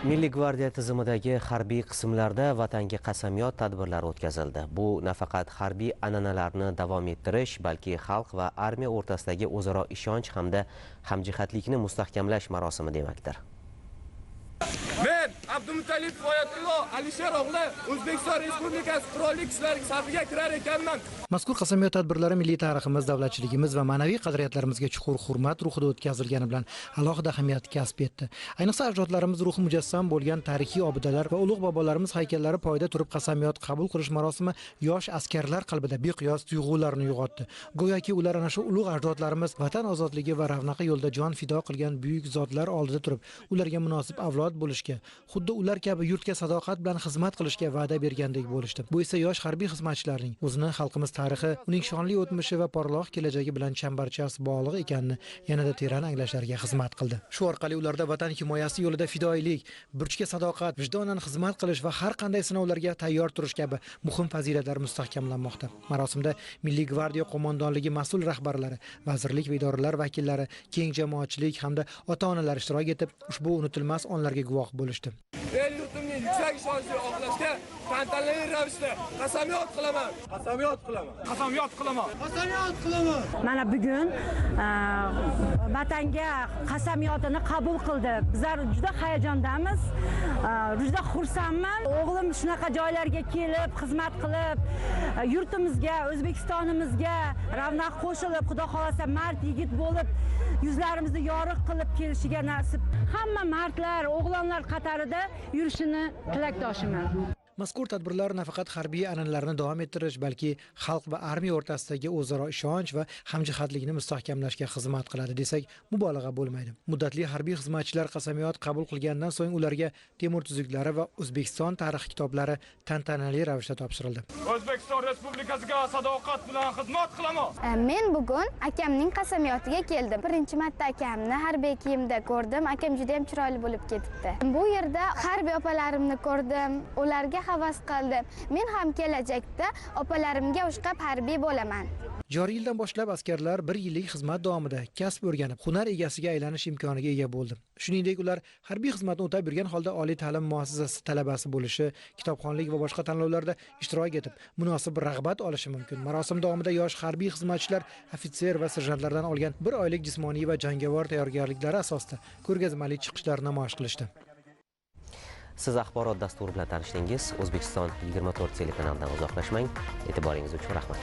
Milliy gvardiya tizimidagi harbiy qismlarda vatanga qasamyod tadbirlari o'tkazildi. Bu nafaqat harbiy an'analarni davom ettirish, balki xalq va armiya o'rtasidagi o'zaro ishonch hamda hamjihatlikni mustahkamlash marosimi demakdir. Men Abdumutallib Oyatullo Alisher o'g'li O'zbekiston Respublikasi Qurolli Kuchlari safiga kirar ekanman. Mazkur qasamyod tadbirlari milliy tariximiz, davlatchiligimiz va ma'naviy qadriyatlarimizga chuqur hurmat ruhida o'tkazilgani bilan alohida ahamiyat kasb etdi. Ayniqsa ajdodlarimiz ruhi mujassam bo'lgan tarixiy obidalar va ulug' bobolarimiz haykallari poyida turib qasamyod qabul qilish marosimi yosh askarlar qalbida beqiyos tuyg'ularni uyg'otdi. Go'yoki ular ana shu ulug' ajdodlarimiz vatan ozodligi va ravnaqi yo'lida jon fido qilgan buyuk zotlar oldida turib, ularga munosib avlod bo'lishga, xuddi ular kabi yurtga sadoqat bilan xizmat qilishga va'da bergandek bo'lishdi. Bu esa yosh harbiy xizmatchilarning o'zini xalqimiz tarixi, uning shonli o'tmishi va porloq kelajagi bilan chambarchas bog'liq ekanini yanada teran anglashlariga xizmat qildi. Shu orqali ularda vatan himoyasi yo'lida fidoyilik, burchga sadoqat, vijdonan xizmat qilish va har qanday sinovlarga tayyor turish kabi muhim fazilatlar mustahkamlanmoqda. Marosimda Milliy gvardiya qo'mondonligi mas'ul rahbarlari, vazirlik va idoralar vakillari, keng jamoatchilik hamda ota-onalar ishtirok etib, ushbu unutilmas onlarga guvoh bo'lishdi. El yurtimning yuksak ishonchini oqlashga tantanali ravishda qasamyod qilaman. Qasamyod qilaman. Qasamyod qilaman. Qasamyod qilaman. Mana bugun vatanga qasamyodini qabul qildi. Bizlar juda hayajondamiz. Juda xursandman. O'g'lim shunaqa joylarga kelib, xizmat qilib, yurtimizga, O'zbekistonimizga ravnaq qo'shilib, xudo xolasa mard yigit bo'lib, yuzlarimizni yorug' qilib kelishiga nasib. Hamma mardlar, o'g'lonlar qatorida yurishini tilakdoshiman. Mazkur tadbirlar nafaqat harbiy an'analarni davom ettirish, balki xalq va armiya o'rtasidagi o'zaro ishonch va hamjihatlikni mustahkamlashga xizmat qiladi desak, mubolag'a bo'lmaydi. Muddatli harbiy xizmatchilar qasamyod qabul qilgandan so'ng ularga Temur tuzuklari va O'zbekiston tarixi kitoblari tantanali ravishda topshirildi. O'zbekiston Respublikasiga sadoqat bilan xizmat qilaman. Men bugun akamning qasamyotiga keldim. Birinchi marta akamni harbiy kiyimda ko'rdim. Akam juda ham chiroyli bo'lib ketibdi. Bu yerda harbiy opalarimni ko'rdim. Ularga havas qildim. Men ham kelajakda opalarimga o'xshab harbiy bo'laman. Joriy yildan boshlab askarlar 1 yillik xizmat davomida kasb o'rganib, hunar egasiga aylanish imkoniga ega bo'ldi. Shuningdek, ular harbiy xizmatni o'tab yurgan holda oliy ta'lim muassasasi talabasi bo'lishi, kitobxonlik va boshqa tanlovlarda ishtirok etib, munosib rag'bat olishi mumkin. Marosim davomida yosh harbiy xizmatchilar ofitser va serjantlardan olgan 1 oylik jismoniy va jangovar tayyorgarliklari asosida ko'rgazmali chiqishlar namoyish qilishdi. Siz axborot dasturi bilan tanishdingiz. O'zbekiston 24 telekanalidan uzoqlashmang. E'tiboringiz uchun rahmat.